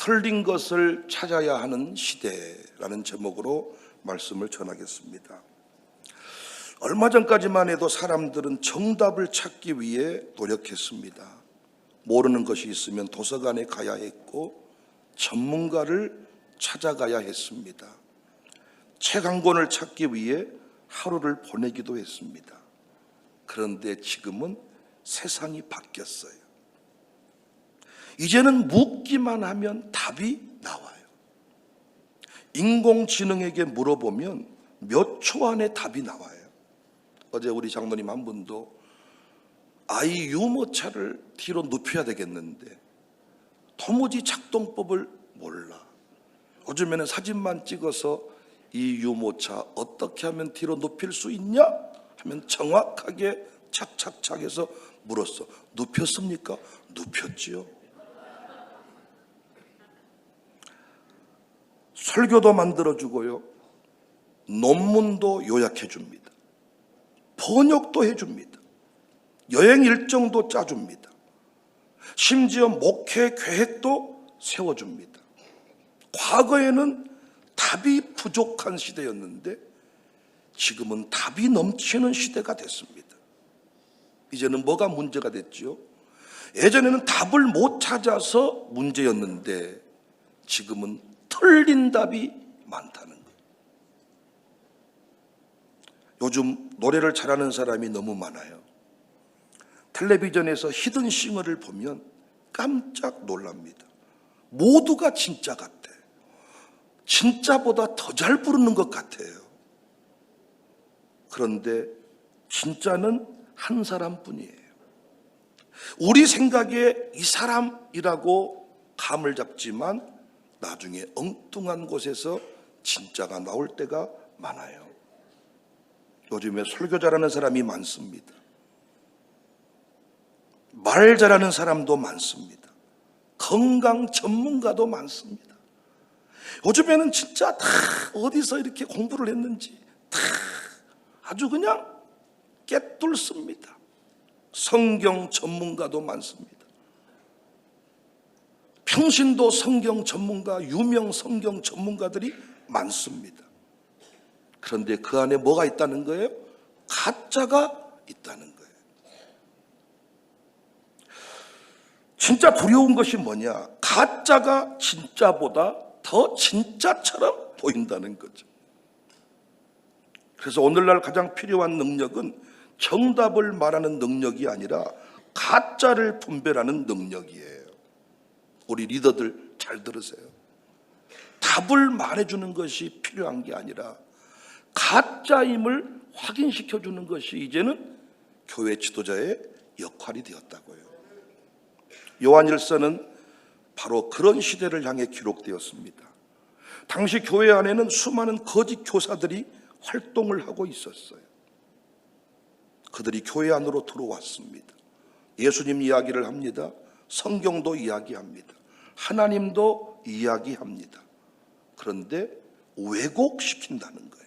틀린 것을 찾아야 하는 시대라는 제목으로 말씀을 전하겠습니다. 얼마 전까지만 해도 사람들은 정답을 찾기 위해 노력했습니다. 모르는 것이 있으면 도서관에 가야 했고 전문가를 찾아가야 했습니다. 책 한 권을 찾기 위해 하루를 보내기도 했습니다. 그런데 지금은 세상이 바뀌었어요. 이제는 묻기만 하면 답이 나와요. 인공지능에게 물어보면 몇 초 안에 답이 나와요. 어제 우리 장로님 한 분도 아이 유모차를 뒤로 눕혀야 되겠는데 도무지 작동법을 몰라. 요즘에는 사진만 찍어서 이 유모차 어떻게 하면 뒤로 눕힐 수 있냐? 하면 정확하게 착착착 해서 물었어. 눕혔습니까? 눕혔지요. 설교도 만들어주고요, 논문도 요약해줍니다. 번역도 해줍니다. 여행 일정도 짜줍니다. 심지어 목회 계획도 세워줍니다. 과거에는 답이 부족한 시대였는데 지금은 답이 넘치는 시대가 됐습니다. 이제는 뭐가 문제가 됐지요? 예전에는 답을 못 찾아서 문제였는데 지금은 틀린 답이 많다는 거예요. 요즘 노래를 잘하는 사람이 너무 많아요. 텔레비전에서 히든싱어를 보면 깜짝 놀랍니다. 모두가 진짜 같아. 진짜보다 더 잘 부르는 것 같아요. 그런데 진짜는 한 사람뿐이에요. 우리 생각에 이 사람이라고 감을 잡지만 나중에 엉뚱한 곳에서 진짜가 나올 때가 많아요. 요즘에 설교 잘하는 사람이 많습니다. 말 잘하는 사람도 많습니다. 건강 전문가도 많습니다. 요즘에는 진짜 다 어디서 이렇게 공부를 했는지 다 아주 그냥 깨뚫습니다. 성경 전문가도 많습니다. 평신도 성경 전문가, 유명 성경 전문가들이 많습니다. 그런데 그 안에 뭐가 있다는 거예요? 가짜가 있다는 거예요. 진짜 두려운 것이 뭐냐? 가짜가 진짜보다 더 진짜처럼 보인다는 거죠. 그래서 오늘날 가장 필요한 능력은 정답을 말하는 능력이 아니라 가짜를 분별하는 능력이에요. 우리 리더들 잘 들으세요. 답을 말해주는 것이 필요한 게 아니라 가짜임을 확인시켜주는 것이 이제는 교회 지도자의 역할이 되었다고요. 요한일서는 바로 그런 시대를 향해 기록되었습니다. 당시 교회 안에는 수많은 거짓 교사들이 활동을 하고 있었어요. 그들이 교회 안으로 들어왔습니다. 예수님 이야기를 합니다. 성경도 이야기합니다. 하나님도 이야기합니다. 그런데 왜곡시킨다는 거예요.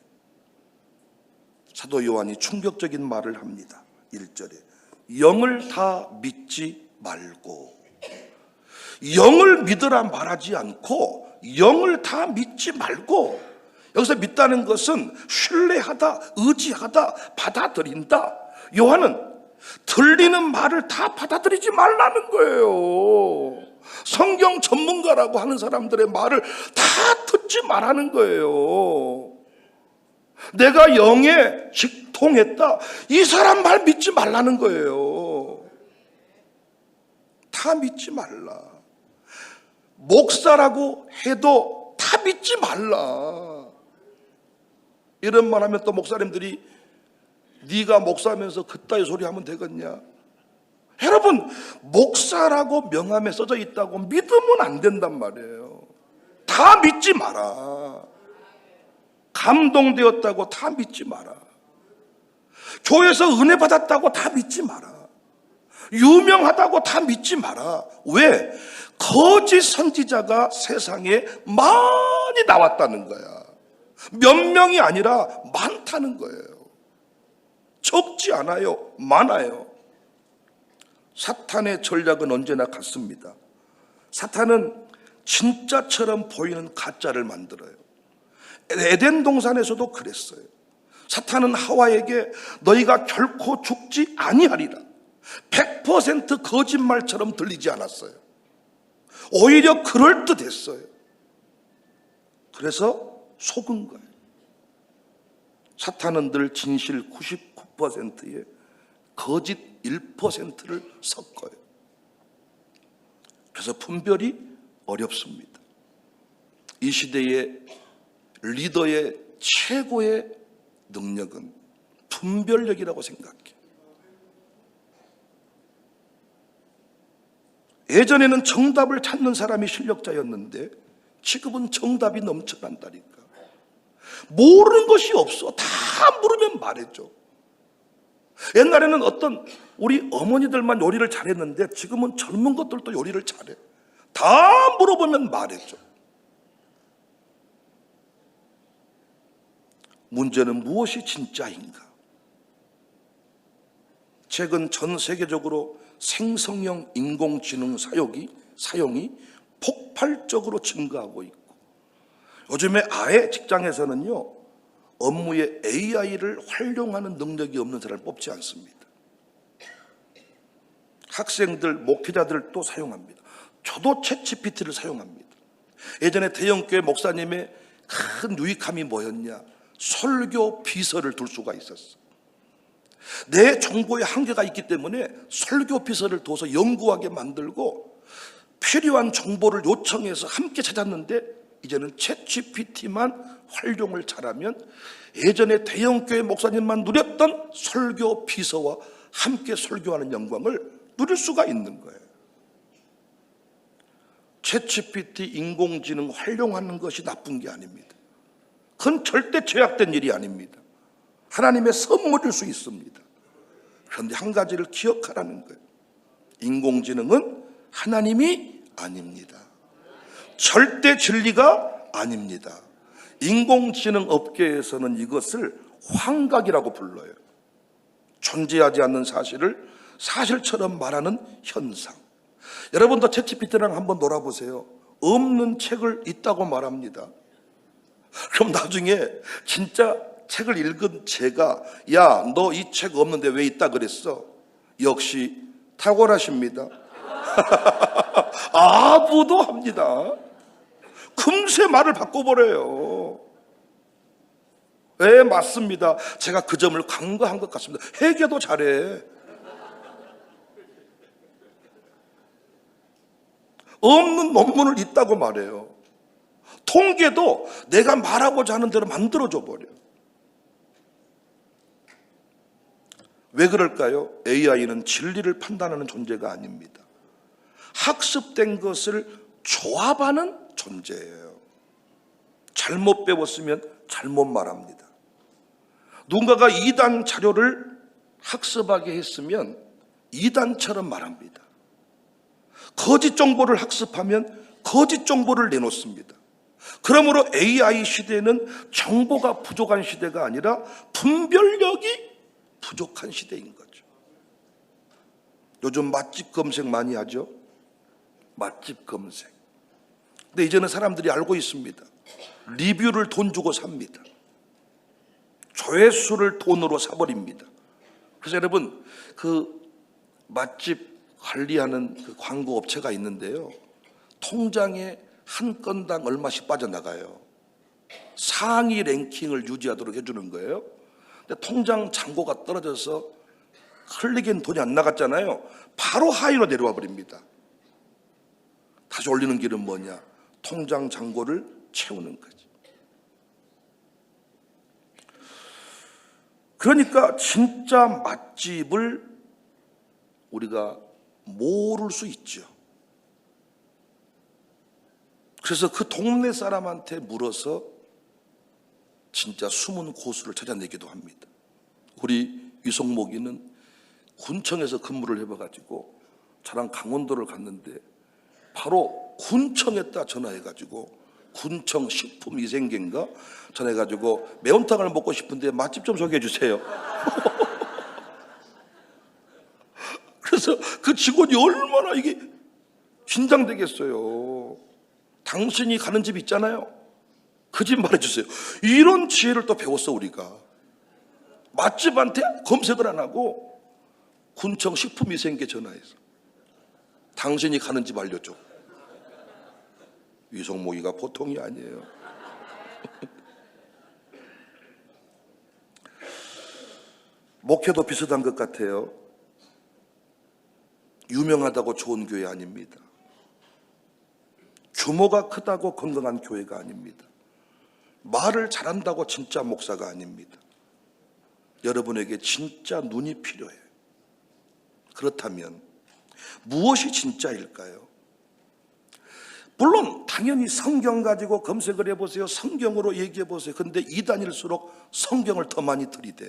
사도 요한이 충격적인 말을 합니다. 1절에 영을 다 믿지 말고, 영을 믿으라 말하지 않고 영을 다 믿지 말고, 여기서 믿다는 것은 신뢰하다, 의지하다, 받아들인다. 요한은 들리는 말을 다 받아들이지 말라는 거예요. 성경 전문가라고 하는 사람들의 말을 다 듣지 말라는 거예요. 내가 영에 직통했다, 이 사람 말 믿지 말라는 거예요. 다 믿지 말라. 목사라고 해도 다 믿지 말라. 이런 말 하면 또 목사님들이 네가 목사하면서 그따위 소리 하면 되겠냐? 여러분, 목사라고 명함에 써져 있다고 믿으면 안 된단 말이에요. 다 믿지 마라. 감동되었다고 다 믿지 마라. 교회에서 은혜 받았다고 다 믿지 마라. 유명하다고 다 믿지 마라. 왜? 거짓 선지자가 세상에 많이 나왔다는 거야. 몇 명이 아니라 많다는 거예요. 적지 않아요. 많아요. 사탄의 전략은 언제나 같습니다. 사탄은 진짜처럼 보이는 가짜를 만들어요. 에덴 동산에서도 그랬어요. 사탄은 하와에게 너희가 결코 죽지 아니하리라 100% 거짓말처럼 들리지 않았어요. 오히려 그럴듯했어요. 그래서 속은 거예요. 사탄은 늘 진실 99%에 거짓 1%를 섞어요. 그래서 분별이 어렵습니다. 이 시대의 리더의 최고의 능력은 분별력이라고 생각해요. 예전에는 정답을 찾는 사람이 실력자였는데 지금은 정답이 넘쳐난다니까. 모르는 것이 없어. 다 물으면 말해줘. 옛날에는 어떤 우리 어머니들만 요리를 잘했는데 지금은 젊은 것들도 요리를 잘해. 다 물어보면 말해줘. 문제는 무엇이 진짜인가? 최근 전 세계적으로 생성형 인공지능 사용이 폭발적으로 증가하고 있고, 요즘에 아예 직장에서는요 업무에 AI를 활용하는 능력이 없는 사람을 뽑지 않습니다. 학생들, 목회자들도 사용합니다. 저도 챗GPT를 사용합니다. 예전에 대형교회 목사님의 큰 유익함이 뭐였냐? 설교 비서를 둘 수가 있었어. 내 정보에 한계가 있기 때문에 설교 비서를 둬서 연구하게 만들고 필요한 정보를 요청해서 함께 찾았는데, 이제는 챗GPT만 활용을 잘하면 예전에 대형교회 목사님만 누렸던 설교 비서와 함께 설교하는 영광을 누릴 수가 있는 거예요. 챗GPT 인공지능 활용하는 것이 나쁜 게 아닙니다. 그건 절대 죄악된 일이 아닙니다. 하나님의 선물일 수 있습니다. 그런데 한 가지를 기억하라는 거예요. 인공지능은 하나님이 아닙니다. 절대 진리가 아닙니다. 인공지능 업계에서는 이것을 환각이라고 불러요. 존재하지 않는 사실을 사실처럼 말하는 현상. 여러분도 챗GPT랑 한번 놀아보세요. 없는 책을 있다고 말합니다. 그럼 나중에 진짜 책을 읽은 제가 야, 너 이 책 없는데 왜 있다 그랬어? 역시 탁월하십니다. 아부도 합니다. 금세 말을 바꿔버려요. 네, 맞습니다. 제가 그 점을 간과한 것 같습니다. 회개도 잘해. 없는 논문을 있다고 말해요. 통계도 내가 말하고자 하는 대로 만들어줘 버려요. 왜 그럴까요? AI는 진리를 판단하는 존재가 아닙니다. 학습된 것을 조합하는 존재예요. 잘못 배웠으면 잘못 말합니다. 누군가가 2단 자료를 학습하게 했으면 2단처럼 말합니다. 거짓 정보를 학습하면 거짓 정보를 내놓습니다. 그러므로 AI 시대는 정보가 부족한 시대가 아니라 분별력이 부족한 시대인 거죠. 요즘 맛집 검색 많이 하죠. 맛집 검색. 근데 이제는 사람들이 알고 있습니다. 리뷰를 돈 주고 삽니다. 조회수를 돈으로 사버립니다. 그래서 여러분, 그 맛집 관리하는 그 광고 업체가 있는데요, 통장에 한 건당 얼마씩 빠져나가요. 상위 랭킹을 유지하도록 해주는 거예요. 근데 통장 잔고가 떨어져서 흘리긴 돈이 안 나갔잖아요. 바로 하위로 내려와 버립니다. 다시 올리는 길은 뭐냐? 통장 잔고를 채우는 거지. 그러니까 진짜 맛집을 우리가 모를 수 있죠. 그래서 그 동네 사람한테 물어서 진짜 숨은 고수를 찾아내기도 합니다. 우리 유성목이는 군청에서 근무를 해봐가지고 저랑 강원도를 갔는데 바로 군청에다 전화해가지고 군청 식품위생계인가 전해가지고 매운탕을 먹고 싶은데 맛집 좀 소개해 주세요. 그래서 그 직원이 얼마나 이게 긴장되겠어요. 당신이 가는 집 있잖아요. 그 집 말해주세요. 이런 지혜를 또 배웠어 우리가. 맛집한테 검색을 안 하고 군청 식품위생계 전화해서 당신이 가는 집 알려줘. 위성모기가 보통이 아니에요. 목회도 비슷한 것 같아요. 유명하다고 좋은 교회 아닙니다. 규모가 크다고 건강한 교회가 아닙니다. 말을 잘한다고 진짜 목사가 아닙니다. 여러분에게 진짜 눈이 필요해요. 그렇다면 무엇이 진짜일까요? 물론 당연히 성경 가지고 검색을 해보세요. 성경으로 얘기해보세요. 근데 이단일수록 성경을 더 많이 들이대.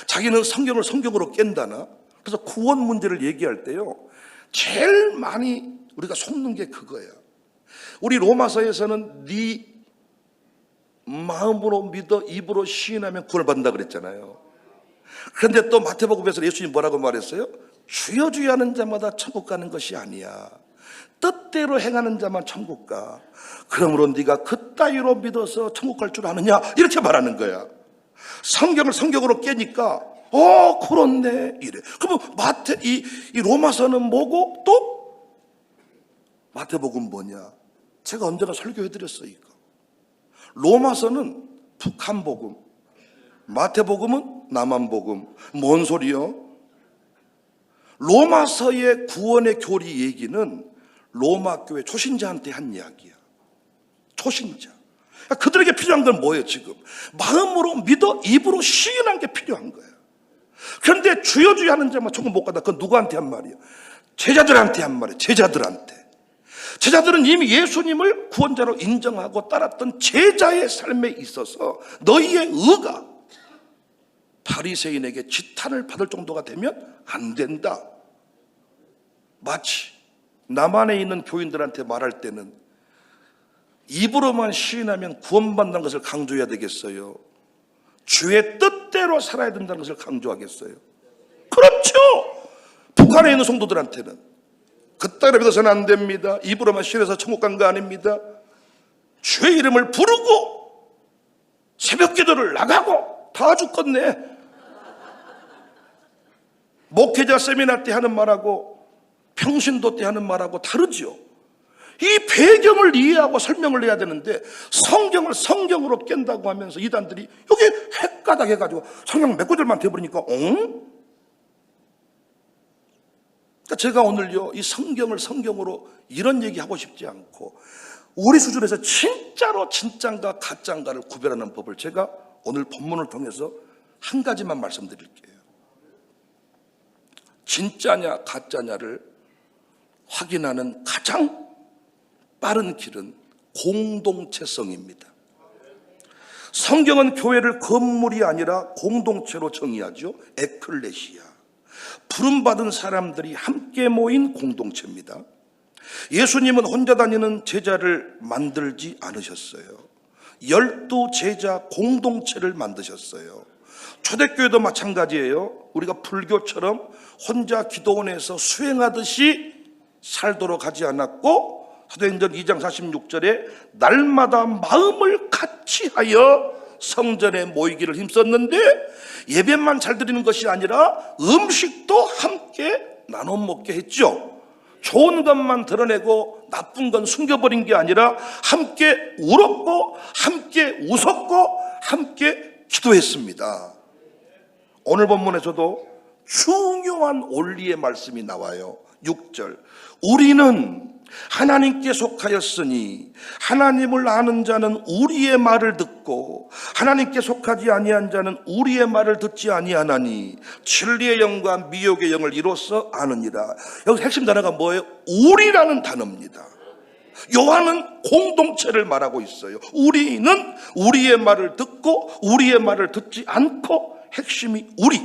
자기는 성경을 성경으로 깬다나? 그래서 구원 문제를 얘기할 때요, 제일 많이 우리가 속는 게 그거야. 우리 로마서에서는 네 마음으로 믿어 입으로 시인하면 구원을 받는다 그랬잖아요. 그런데 또 마태복음에서 예수님 뭐라고 말했어요? 주여 주여 하는 자마다 천국 가는 것이 아니야. 뜻대로 행하는 자만 천국 가. 그러므로 네가 그따위로 믿어서 천국 갈 줄 아느냐? 이렇게 말하는 거야. 성경을 성경으로 깨니까 그렇네 이래. 그러면 이 로마서는 뭐고 또 마태복음 뭐냐? 제가 언제나 설교해드렸어요. 이거. 로마서는 북한복음, 마태복음은 남한복음. 뭔 소리요? 로마서의 구원의 교리 얘기는 로마 교회 초신자한테 한 이야기야. 초신자. 그들에게 필요한 건 뭐예요 지금? 마음으로 믿어 입으로 시인한 게 필요한 거예요. 그런데 주여 주여 하는 자만 천국 못 간다. 그건 누구한테 한 말이에요? 제자들한테 한 말이에요. 제자들한테. 제자들은 이미 예수님을 구원자로 인정하고 따랐던 제자의 삶에 있어서 너희의 의가 바리새인에게 지탄을 받을 정도가 되면 안 된다. 마치 남한에 있는 교인들한테 말할 때는 입으로만 시인하면 구원받는 것을 강조해야 되겠어요? 주의 뜻대로 살아야 된다는 것을 강조하겠어요? 그렇죠. 북한에 있는 성도들한테는 그따위로 믿어서는 안 됩니다. 입으로만 시인해서 천국 간 거 아닙니다. 주의 이름을 부르고 새벽 기도를 나가고 다 죽겠네. 목회자 세미나 때 하는 말하고 평신도 때 하는 말하고 다르죠. 이 배경을 이해하고 설명을 해야 되는데 성경을 성경으로 깬다고 하면서 이단들이 여기 헷가닥 해가지고 성경 몇 구절만 돼버리니까 그러니까 제가 오늘요 이 성경을 성경으로 이런 얘기하고 싶지 않고 우리 수준에서 진짜로 진짠가 가짠가를 구별하는 법을 제가 오늘 본문을 통해서 한 가지만 말씀드릴게요. 진짜냐 가짜냐를 확인하는 가장 빠른 길은 공동체성입니다. 성경은 교회를 건물이 아니라 공동체로 정의하죠. 에클레시아. 부름받은 사람들이 함께 모인 공동체입니다. 예수님은 혼자 다니는 제자를 만들지 않으셨어요. 12제자 공동체를 만드셨어요. 초대교회도 마찬가지예요. 우리가 불교처럼 혼자 기도원에서 수행하듯이 살도록 하지 않았고 사도행전 2장 46절에 날마다 마음을 같이 하여 성전에 모이기를 힘썼는데 예배만 잘 드리는 것이 아니라 음식도 함께 나눠 먹게 했죠. 좋은 것만 드러내고 나쁜 건 숨겨버린 게 아니라 함께 울었고 함께 웃었고 함께 기도했습니다. 오늘 본문에서도 중요한 원리의 말씀이 나와요. 6절. 우리는 하나님께 속하였으니 하나님을 아는 자는 우리의 말을 듣고 하나님께 속하지 아니한 자는 우리의 말을 듣지 아니하나니 진리의 영과 미혹의 영을 이로써 아느니라. 여기 핵심 단어가 뭐예요? 우리라는 단어입니다. 요한은 공동체를 말하고 있어요. 우리는 우리의 말을 듣고 우리의 말을 듣지 않고 핵심이 우리.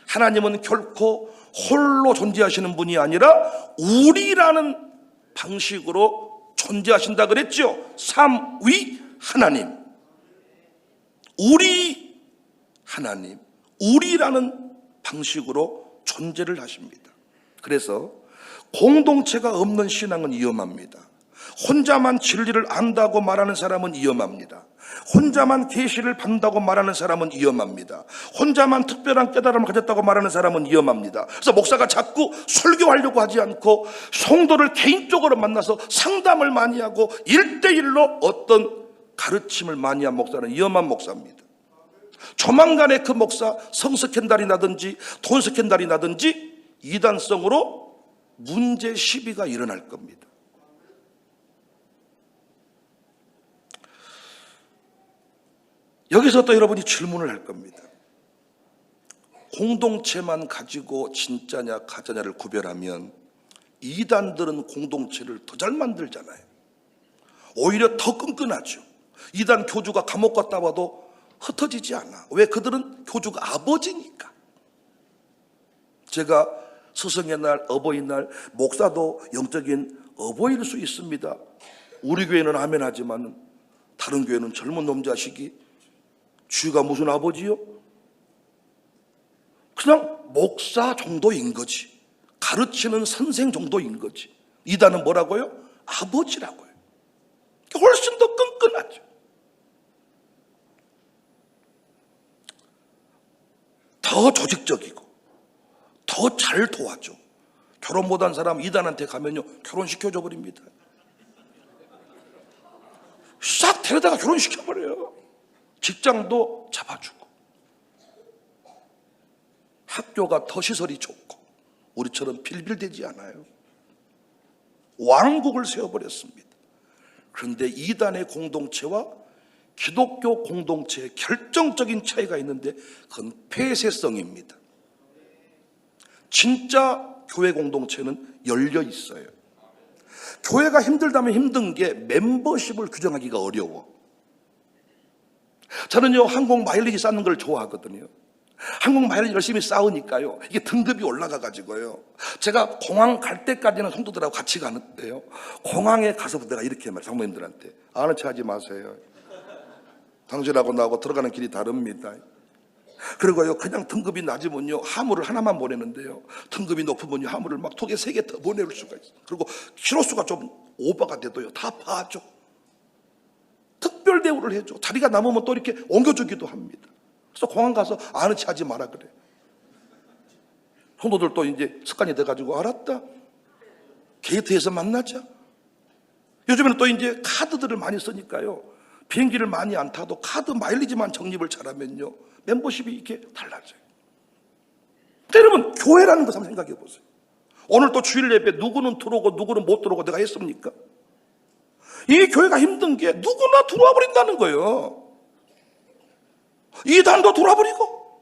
하나님은 결코 홀로 존재하시는 분이 아니라 우리라는 방식으로 존재하신다 그랬죠. 삼위 하나님. 우리 하나님. 우리라는 방식으로 존재를 하십니다. 그래서 공동체가 없는 신앙은 위험합니다. 혼자만 진리를 안다고 말하는 사람은 위험합니다. 혼자만 계시를 받는다고 말하는 사람은 위험합니다. 혼자만 특별한 깨달음을 가졌다고 말하는 사람은 위험합니다. 그래서 목사가 자꾸 설교하려고 하지 않고 성도를 개인적으로 만나서 상담을 많이 하고 1대1로 어떤 가르침을 많이 한 목사는 위험한 목사입니다. 조만간에 그 목사 성 스캔들이 나든지 돈 스캔들이 나든지 이단성으로 문제 시비가 일어날 겁니다. 여기서 또 여러분이 질문을 할 겁니다. 공동체만 가지고 진짜냐 가짜냐를 구별하면 이단들은 공동체를 더 잘 만들잖아요. 오히려 더 끈끈하죠. 이단 교주가 감옥 갔다 와도 흩어지지 않아. 왜? 그들은 교주가 아버지니까. 제가 스승의 날, 어버이날, 목사도 영적인 어버이일 수 있습니다. 우리 교회는 아멘 하지만 다른 교회는 젊은 놈 자식이 쥐가 무슨 아버지요? 그냥 목사 정도인 거지. 가르치는 선생 정도인 거지. 이단은 뭐라고요? 아버지라고요. 훨씬 더 끈끈하죠. 더 조직적이고 더 잘 도와줘. 결혼 못한 사람 이단한테 가면요 결혼시켜줘 버립니다. 싹 데려다가 결혼시켜버려요. 직장도 잡아주고 학교가 더 시설이 좋고 우리처럼 빌빌대지 않아요. 왕국을 세워버렸습니다. 그런데 이단의 공동체와 기독교 공동체의 결정적인 차이가 있는데 그건 폐쇄성입니다. 진짜 교회 공동체는 열려 있어요. 교회가 힘들다면 힘든 게 멤버십을 규정하기가 어려워. 저는요 한국 마일리지 쌓는 걸 좋아하거든요. 한국 마일리지 열심히 쌓으니까요 이게 등급이 올라가 가지고요 제가 공항 갈 때까지는 성도들하고 같이 가는데요 공항에 가서 내가 이렇게 말해요. 장모님들한테 아는 체 하지 마세요. 당신하고 나하고 들어가는 길이 다릅니다. 그리고요 그냥 등급이 낮으면요 화물을 하나만 보내는데요 등급이 높으면요 화물을 막 톡에 3개 더 보낼 수가 있어요. 그리고 키로수가 좀 오버가 돼도요 다 봐줘. 특별 대우를 해줘. 자리가 남으면 또 이렇게 옮겨주기도 합니다. 그래서 공항 가서 아는 체 하지 마라 그래. 성도들도 이제 습관이 돼가지고 알았다. 게이트에서 만나자. 요즘에는 또 이제 카드들을 많이 쓰니까요. 비행기를 많이 안 타도 카드 마일리지만 적립을 잘하면요. 멤버십이 이렇게 달라져요. 근데 여러분, 교회라는 것을 한번 생각해 보세요. 오늘 또 주일 예배 누구는 들어오고 누구는 못 들어오고 내가 했습니까? 이 교회가 힘든 게 누구나 들어와 버린다는 거예요. 이단도 들어와 버리고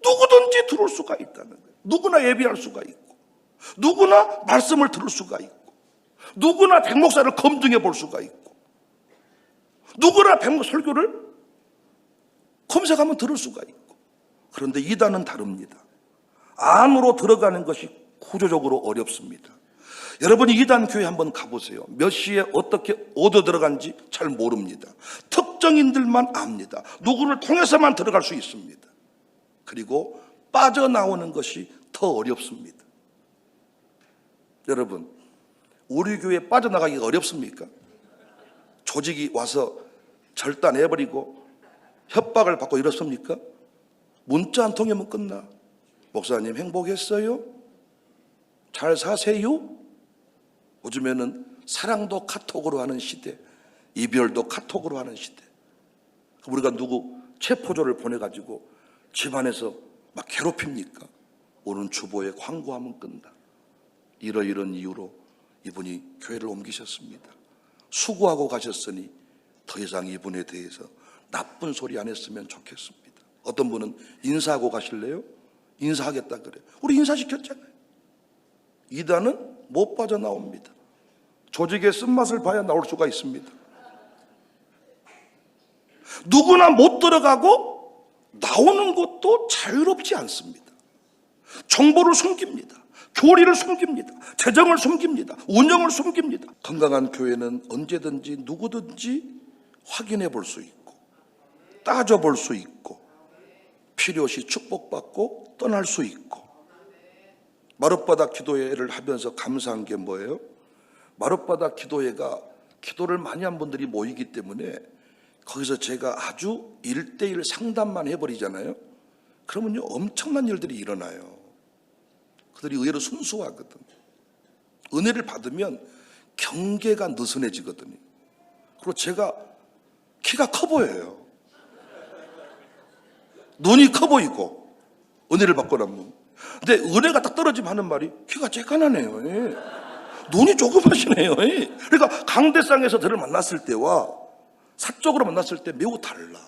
누구든지 들어올 수가 있다는 거예요. 누구나 예배할 수가 있고 누구나 말씀을 들을 수가 있고 누구나 백목사를 검증해 볼 수가 있고 누구나 백목 설교를 검색하면 들을 수가 있고. 그런데 이단은 다릅니다. 안으로 들어가는 것이 구조적으로 어렵습니다. 여러분이 이단 교회 한번 가보세요. 몇 시에 어떻게 어디 들어간지 잘 모릅니다. 특정인들만 압니다. 누구를 통해서만 들어갈 수 있습니다. 그리고 빠져나오는 것이 더 어렵습니다. 여러분, 우리 교회에 빠져나가기가 어렵습니까? 조직이 와서 절단해버리고 협박을 받고 이렇습니까? 문자 한 통이면 끝나. 목사님 행복했어요? 잘 사세요? 요즘에는 사랑도 카톡으로 하는 시대, 이별도 카톡으로 하는 시대. 우리가 누구 체포조를 보내가지고 집안에서 막 괴롭힙니까? 오는 주보에 광고하면 끝나. 이런 이유로 이분이 교회를 옮기셨습니다. 수고하고 가셨으니 더 이상 이분에 대해서 나쁜 소리 안 했으면 좋겠습니다. 어떤 분은 인사하고 가실래요? 인사하겠다 그래. 우리 인사시켰잖아요. 이단은 못 빠져나옵니다. 조직의 쓴맛을 봐야 나올 수가 있습니다. 누구나 못 들어가고 나오는 것도 자유롭지 않습니다. 정보를 숨깁니다. 교리를 숨깁니다. 재정을 숨깁니다. 운영을 숨깁니다. 건강한 교회는 언제든지 누구든지 확인해 볼 수 있고 따져볼 수 있고 필요시 축복받고 떠날 수 있고. 마룻바닥 기도회를 하면서 감사한 게 뭐예요? 마룻바닥 기도회가 기도를 많이 한 분들이 모이기 때문에 거기서 제가 아주 1대1 상담만 해버리잖아요. 그러면요 엄청난 일들이 일어나요. 그들이 의외로 순수하거든. 은혜를 받으면 경계가 느슨해지거든요. 그리고 제가 키가 커 보여요. 눈이 커 보이고 은혜를 받고 나면. 근데 은혜가 딱 떨어지면 하는 말이 키가 쬐깐하네요. 예. 눈이 조그마시네요. 예. 그러니까 강대상에서 저를 만났을 때와 사적으로 만났을 때 매우 달라.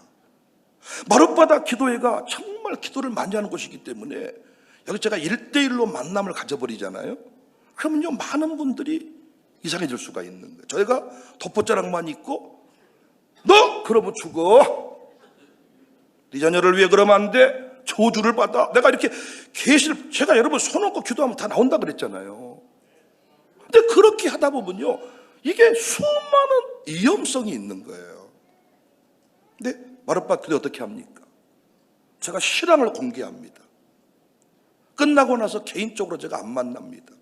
마룻바닥 기도회가 정말 기도를 많이 하는 곳이기 때문에 여기 제가 1대1로 만남을 가져버리잖아요. 그러면요 많은 분들이 이상해질 수가 있는 거예요. 저희가 덮보자락만 있고 너 그러면 죽어. 네 자녀를 위해 그러면 안 돼. 저주를 받아. 내가 이렇게 제가 여러분 손 얹고 기도하면 다 나온다 그랬잖아요. 근데 그렇게 하다 보면요 이게 수많은 위험성이 있는 거예요. 근데 마룻바닥 기도 어떻게 합니까? 제가 실황을 공개합니다. 끝나고 나서 개인적으로 제가 안 만납니다.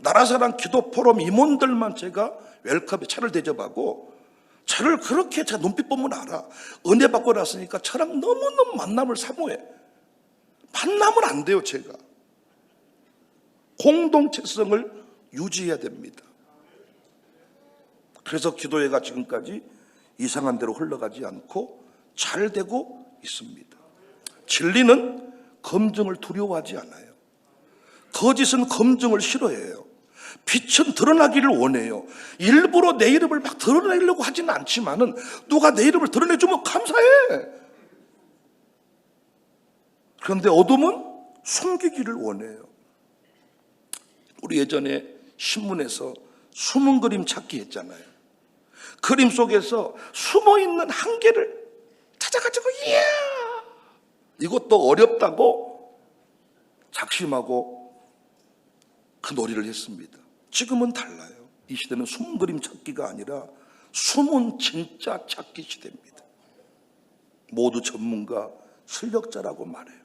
나라사랑 기도 포럼 임원들만 제가 웰컴에 차를 대접하고, 저를 그렇게 제가 눈빛 보면 알아. 은혜 받고 났으니까 저랑 너무너무 만남을 사모해. 만나면 안 돼요. 제가 공동체성을 유지해야 됩니다. 그래서 기도회가 지금까지 이상한 대로 흘러가지 않고 잘 되고 있습니다. 진리는 검증을 두려워하지 않아요. 거짓은 검증을 싫어해요. 빛은 드러나기를 원해요. 일부러 내 이름을 막 드러내려고 하지는 않지만은 누가 내 이름을 드러내주면 감사해. 그런데 어둠은 숨기기를 원해요. 우리 예전에 신문에서 숨은 그림 찾기 했잖아요. 그림 속에서 숨어있는 한계를 찾아가지고 이야 이것도 어렵다고 작심하고 그 놀이를 했습니다. 지금은 달라요. 이 시대는 숨은 그림 찾기가 아니라 숨은 진짜 찾기 시대입니다. 모두 전문가, 실력자라고 말해요.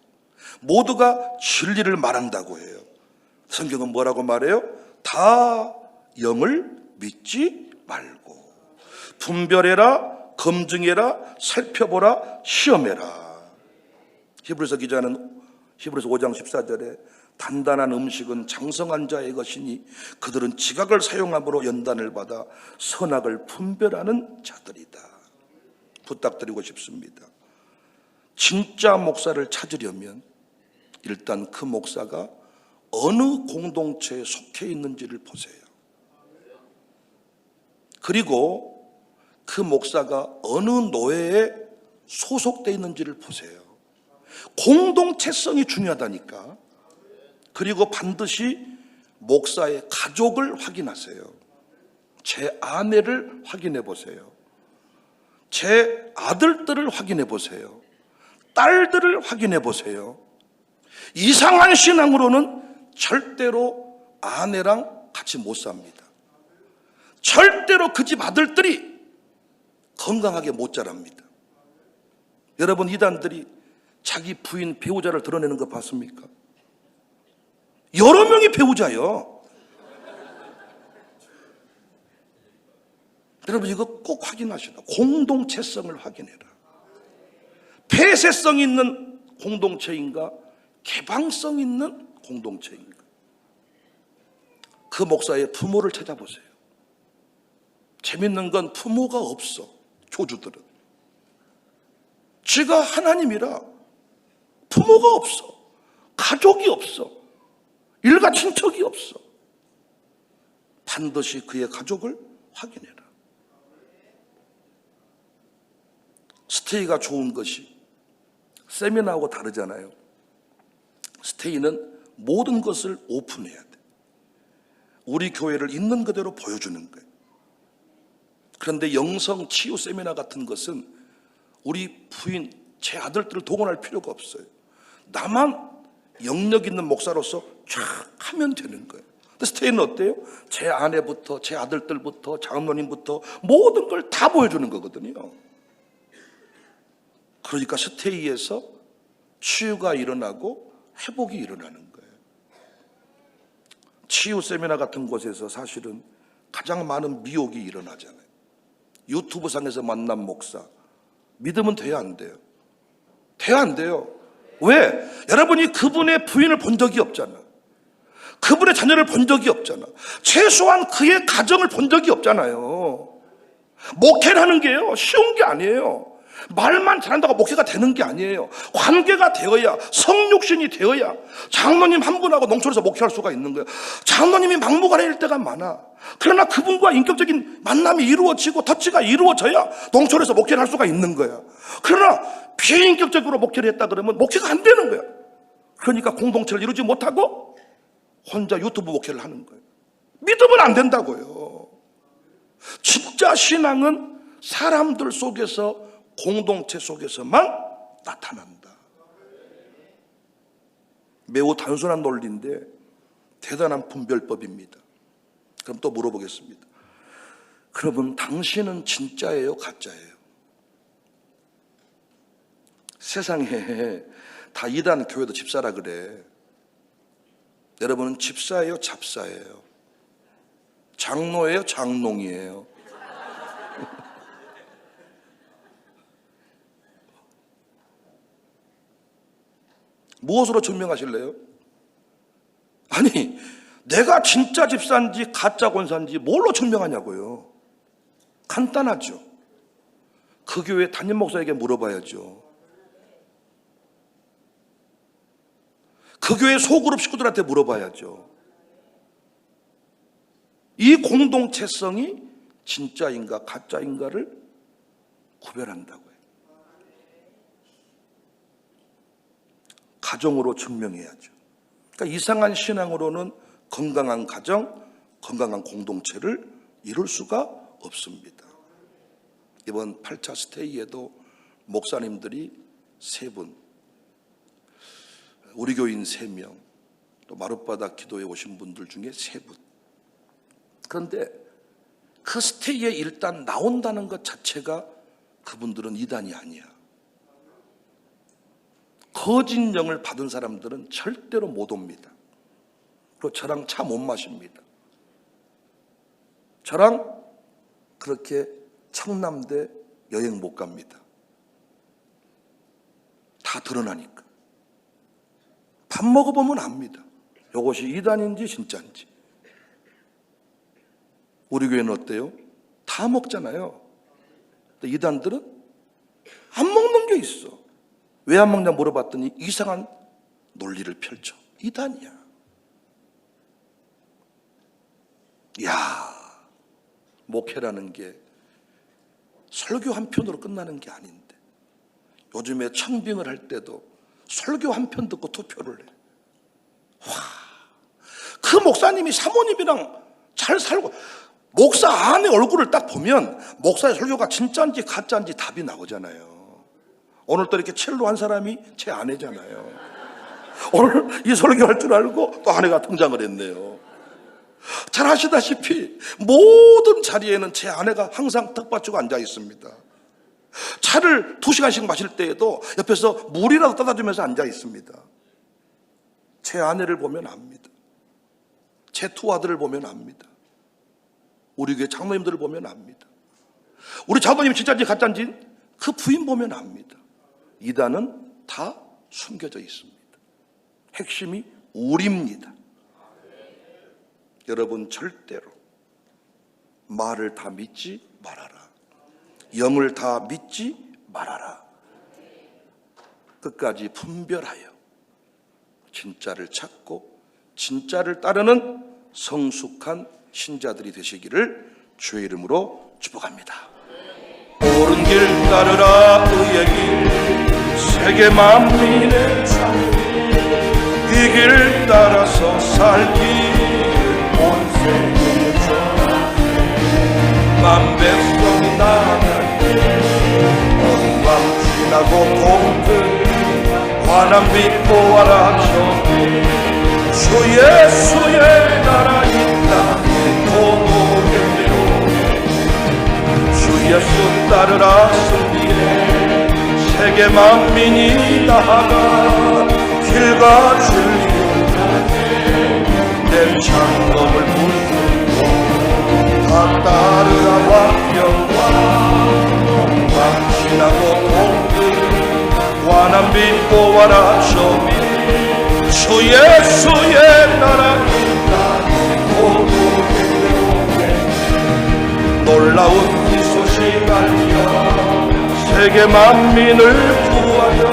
모두가 진리를 말한다고 해요. 성경은 뭐라고 말해요? 다 영을 믿지 말고 분별해라, 검증해라, 살펴보라, 시험해라. 히브리서 기자는 히브리서 5장 14절에 단단한 음식은 장성한 자의 것이니 그들은 지각을 사용함으로 연단을 받아 선악을 분별하는 자들이다. 부탁드리고 싶습니다. 진짜 목사를 찾으려면 일단 그 목사가 어느 공동체에 속해 있는지를 보세요. 그리고 그 목사가 어느 노예에 소속되어 있는지를 보세요. 공동체성이 중요하다니까. 그리고 반드시 목사의 가족을 확인하세요. 제 아내를 확인해 보세요. 제 아들들을 확인해 보세요. 딸들을 확인해 보세요. 이상한 신앙으로는 절대로 아내랑 같이 못 삽니다. 절대로 그 집 아들들이 건강하게 못 자랍니다. 여러분, 이단들이 자기 부인 배우자를 드러내는 거 봤습니까? 여러 명이 배우자요. 여러분, 이거 꼭 확인하시라. 공동체성을 확인해라. 폐쇄성 있는 공동체인가 개방성 있는 공동체인가. 그 목사의 부모를 찾아보세요. 재밌는 건 부모가 없어. 교주들은 지가 하나님이라 부모가 없어. 가족이 없어. 일가 친척이 없어. 반드시 그의 가족을 확인해라. 스테이가 좋은 것이 세미나하고 다르잖아요. 스테이는 모든 것을 오픈해야 돼. 우리 교회를 있는 그대로 보여주는 거예요. 그런데 영성 치유 세미나 같은 것은 우리 부인, 제 아들들을 동원할 필요가 없어요. 나만 영역 있는 목사로서 쫙 하면 되는 거예요. 근데 스테이는 어때요? 제 아내부터 제 아들들부터 장로님부터 모든 걸 다 보여주는 거거든요. 그러니까 스테이에서 치유가 일어나고 회복이 일어나는 거예요. 치유 세미나 같은 곳에서 사실은 가장 많은 미혹이 일어나잖아요. 유튜브 상에서 만난 목사, 믿으면 돼요, 안 돼요? 돼요, 안 돼요? 왜? 여러분이 그분의 부인을 본 적이 없잖아. 그분의 자녀를 본 적이 없잖아. 최소한 그의 가정을 본 적이 없잖아요. 목회를 하는 게요, 쉬운 게 아니에요. 말만 잘한다고 목회가 되는 게 아니에요. 관계가 되어야, 성육신이 되어야 장로님 한 분하고 농촌에서 목회할 수가 있는 거예요. 장로님이 막무가내일 때가 많아. 그러나 그분과 인격적인 만남이 이루어지고 터치가 이루어져야 농촌에서 목회를 할 수가 있는 거야. 그러나 비인격적으로 목회를 했다 그러면 목회가 안 되는 거야. 그러니까 공동체를 이루지 못하고 혼자 유튜브 목회를 하는 거예요. 믿으면 안 된다고요. 진짜 신앙은 사람들 속에서, 공동체 속에서만 나타난다. 매우 단순한 논리인데 대단한 분별법입니다. 그럼 또 물어보겠습니다. 그러면 당신은 진짜예요, 가짜예요? 세상에 다 이단 교회도 집사라 그래. 여러분은 집사예요, 잡사예요? 장로예요, 장농이에요? 무엇으로 증명하실래요? 아니, 내가 진짜 집사인지 가짜 권사인지 뭘로 증명하냐고요? 간단하죠. 그 교회 담임 목사에게 물어봐야죠. 그 교회 소그룹 식구들한테 물어봐야죠. 이 공동체성이 진짜인가 가짜인가를 구별한다고요. 가정으로 증명해야죠. 그러니까 이상한 신앙으로는 건강한 가정, 건강한 공동체를 이룰 수가 없습니다. 이번 8차 스테이에도 목사님들이 3분, 우리 교인 3명, 또 마룻바닥 기도에 오신 분들 중에 3분. 그런데 그 스테이에 일단 나온다는 것 자체가 그분들은 이단이 아니야. 거짓 영을 받은 사람들은 절대로 못 옵니다. 그리고 저랑 차 못 마십니다. 저랑 그렇게 청남대 여행 못 갑니다. 다 드러나니까. 밥 먹어보면 압니다. 이것이 이단인지 진짜인지. 우리 교회는 어때요? 다 먹잖아요. 근데 이단들은 안 먹는 게 있어. 왜 안 먹냐 물어봤더니 이상한 논리를 펼쳐. 이단이야. 이야, 목회라는 게 설교 한 편으로 끝나는 게 아닌데, 요즘에 청빙을 할 때도 설교 한 편 듣고 투표를 해. 와, 그 목사님이 사모님이랑 잘 살고, 목사 안에 얼굴을 딱 보면 목사의 설교가 진짜인지 가짜인지 답이 나오잖아요. 오늘 또 이렇게 첼로 한 사람이 제 아내잖아요. 오늘 이 설교할 줄 알고 또 아내가 등장을 했네요. 잘 아시다시피 모든 자리에는 제 아내가 항상 턱받치고 앉아 있습니다. 차를 2시간씩 마실 때에도 옆에서 물이라도 떠다 주면서 앉아 있습니다. 제 아내를 보면 압니다. 제 두 아들을 보면 압니다. 우리 교회 장로님들을 보면 압니다. 우리 장로님이 진짜인지 가짜인지 그 부인 보면 압니다. 이단은 다 숨겨져 있습니다. 핵심이 우리입니다. 여러분 절대로 말을 다 믿지 말아라. 영을 다 믿지 말아라. 끝까지 분별하여 진짜를 찾고 진짜를 따르는 성숙한 신자들이 되시기를 주의 이름으로 축복합니다. 옳은 길 따르라 의의 길 세계 만민의 참 이 길 따라서 살기 온 세계에 전하네 만 백성이 나아갈 길 어둠 밤 지나고 봄들 환한 빛 보아라 저기 주 예수의 나라 이 땅에 도모되리로네 주 예수 따르라 승리해 세계 만민이 나아가 길과 진리로 내 창법을 부르고 따르라 왕평화 밤 지나고 동들 환한 빛 보아라 저미 주 예수의 나라 놀라운 이 소식 알려 세계 만민을 구하여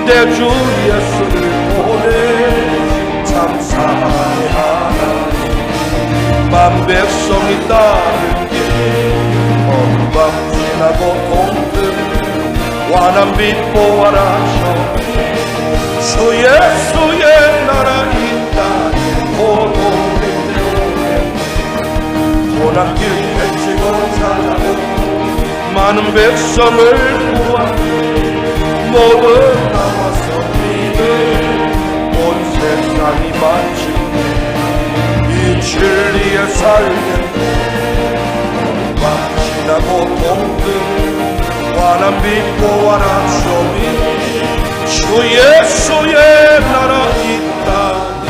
내 주 예수를 보내 감사하네 하나님 만 백성이 따르게 어둠 밤 지나고 동들 환한 빛 보아라 주 예수의 나라 이 땅에 고독의 고난길 헤치고 찾아오 많은 백성을 구하네 모두 나와서 믿음 온 세상이 마치네 이 진리에 살겠네 밤 지나고 동들 환한 빛 보아라 쇼미 주 예수의 나라 이 땅에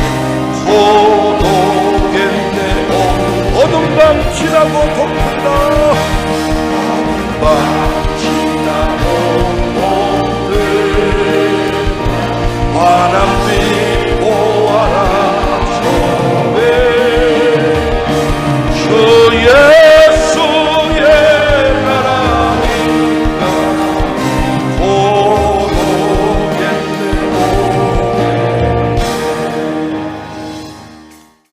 고독했네 어둠 밤 지나고 동들다 밤 지나고 동들 환한 빛